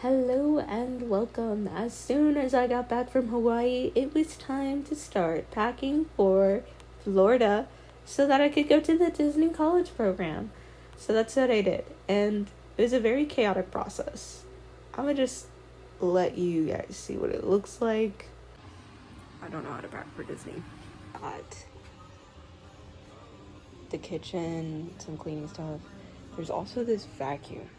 Hello and welcome. As soon as I got back from Hawaii, it was time to start packing for Florida so that I could go to the Disney College program. So that's what I did. And it was a very chaotic process. I'm gonna just let you guys see what it looks like. I don't know how to pack for Disney. Got the kitchen, some cleaning stuff. There's also this vacuum.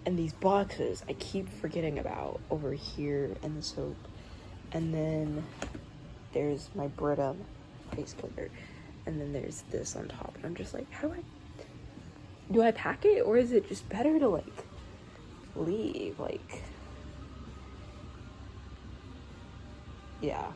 And these boxes I keep forgetting about over here, and the soap. And then there's my Brita face cleaner. And then there's this on top. And I'm just like, how do I pack it? Or is it just better to like leave? Like, yeah.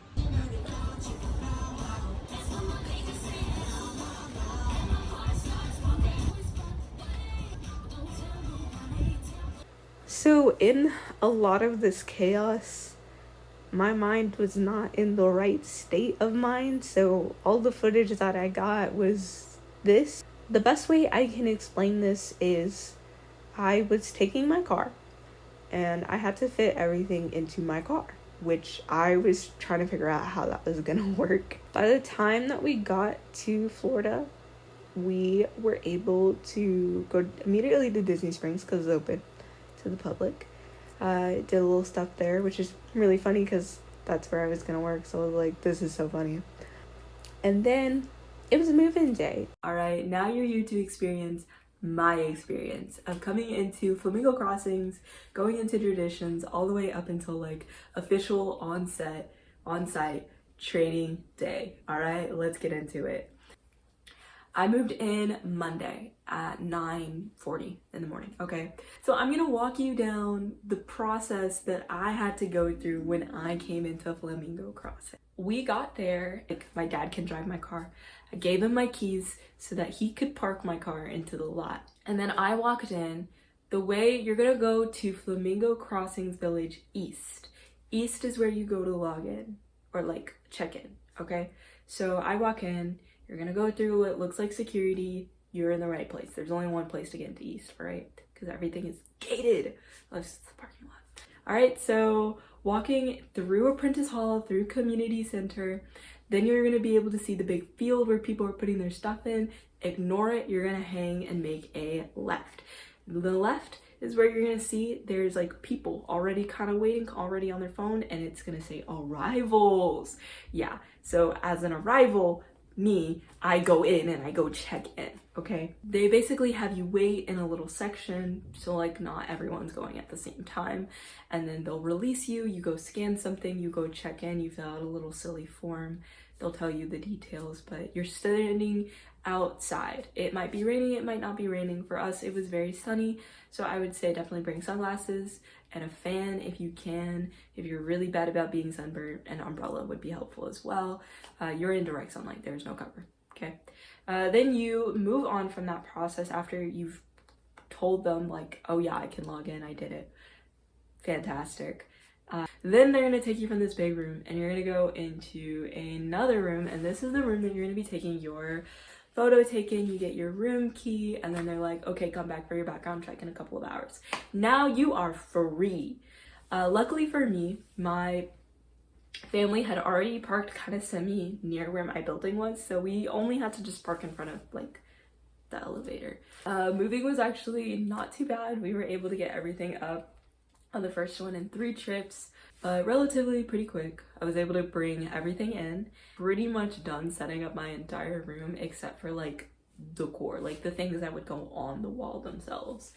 So in a lot of this chaos, my mind was not in the right state of mind, so all the footage that I got was this. The best way I can explain this is I was taking my car and I had to fit everything into my car, which I was trying to figure out how that was gonna work. By the time that we got to Florida, we were able to go immediately to Disney Springs because it's open to the public. Did a little stuff there, which is really funny because that's where I was gonna work, so I was like, this is so funny. And then it was move-in day. All right, now you're here to experience my experience of coming into Flamingo Crossings, going into traditions, all the way up until like official on-site training day. All right, let's get into it. I moved in Monday at 9:40 in the morning, okay? So I'm gonna walk you down the process that I had to go through when I came into Flamingo Crossing. We got there, like my dad can drive my car. I gave him my keys so that he could park my car into the lot. And then I walked in. The way you're gonna go to Flamingo Crossings Village East. East is where you go to log in or like check in, okay? So I walk in. You're gonna go through what looks like security. You're in the right place. There's only one place to get into East, right? Because everything is gated. That's the parking lot. All right, so walking through Apprentice Hall, through Community Center, then you're gonna be able to see the big field where people are putting their stuff in. Ignore it. You're gonna hang and make a left. The left is where you're gonna see there's like people already kind of waiting, already on their phone, and it's gonna say arrivals. Yeah, so as an arrival, I go in and I go check in, okay? They basically have you wait in a little section, so like not everyone's going at the same time, and then they'll release you, you go scan something, you go check in, you fill out a little silly form, they'll tell you the details, but you're standing outside. It might be raining, it might not be raining. For us, it was very sunny, so I would say definitely bring sunglasses and a fan if you can. If you're really bad about being sunburned, an umbrella would be helpful as well. You're in direct sunlight, there's no cover, okay? Then you move on from that process after you've told them like, oh yeah, I can log in, I did it. Fantastic. Then they're gonna take you from this big room and you're gonna go into another room, and this is the room that you're gonna be taking your photo taken. You get your room key, and then they're like, okay, come back for your background check in a couple of hours. Now you are free. Luckily for me, my family had already parked kind of semi near where my building was, so we only had to just park in front of like the elevator. Moving was actually not too bad. We were able to get everything up on the first one in 3 trips, relatively pretty quick. I was able to bring everything in, pretty much done setting up my entire room except for like decor, like the things that would go on the wall themselves.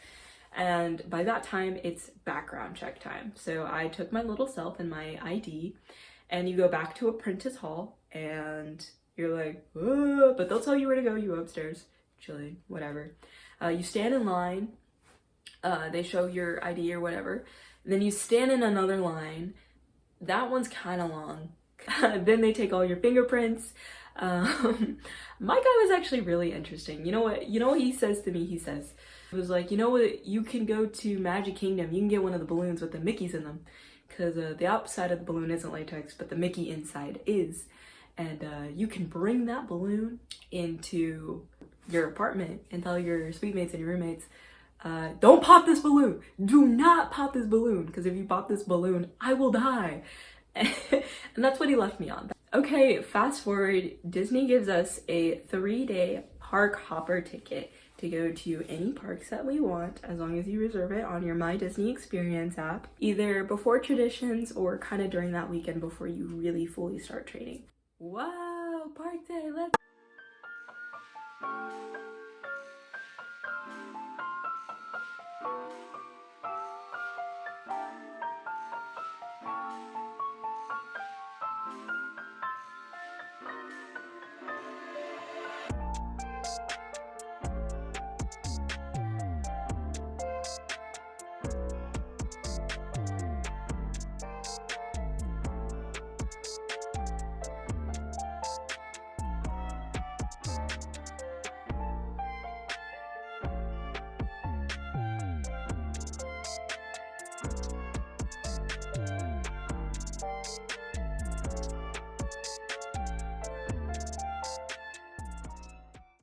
And by that time, it's background check time. So I took my little self and my ID, and you go back to Apprentice Hall, and you're like, oh, but they'll tell you where to go. You go upstairs, chilling, whatever. You stand in line. They show your ID or whatever. Then you stand in another line. That one's kind of long. Then they take all your fingerprints. My guy was actually really interesting. You know what he says to me? He says, it was like, you know what, you can go to Magic Kingdom. You can get one of the balloons with the Mickeys in them. Because the outside of the balloon isn't latex, but the Mickey inside is. And you can bring that balloon into your apartment and tell your suite mates and your roommates, Don't pop this balloon. Do not pop this balloon, because if you pop this balloon, I will die. And that's what he left me on. Okay, fast forward, Disney gives us a 3-day park hopper ticket to go to any parks that we want, as long as you reserve it on your My Disney Experience app, either before Traditions or kind of during that weekend before you really fully start training. Wow, park day, let's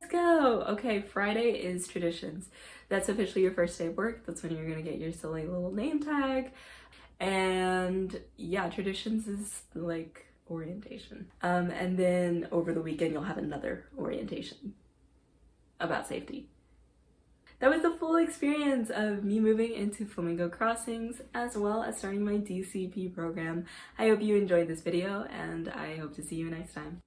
go. Okay, Friday is Traditions. That's officially your first day of work. That's when you're gonna get your silly little name tag. And yeah, Traditions is like orientation. And then over the weekend you'll have another orientation about safety. That was the full experience of me moving into Flamingo Crossings, as well as starting my DCP program. I hope you enjoyed this video, and I hope to see you next time.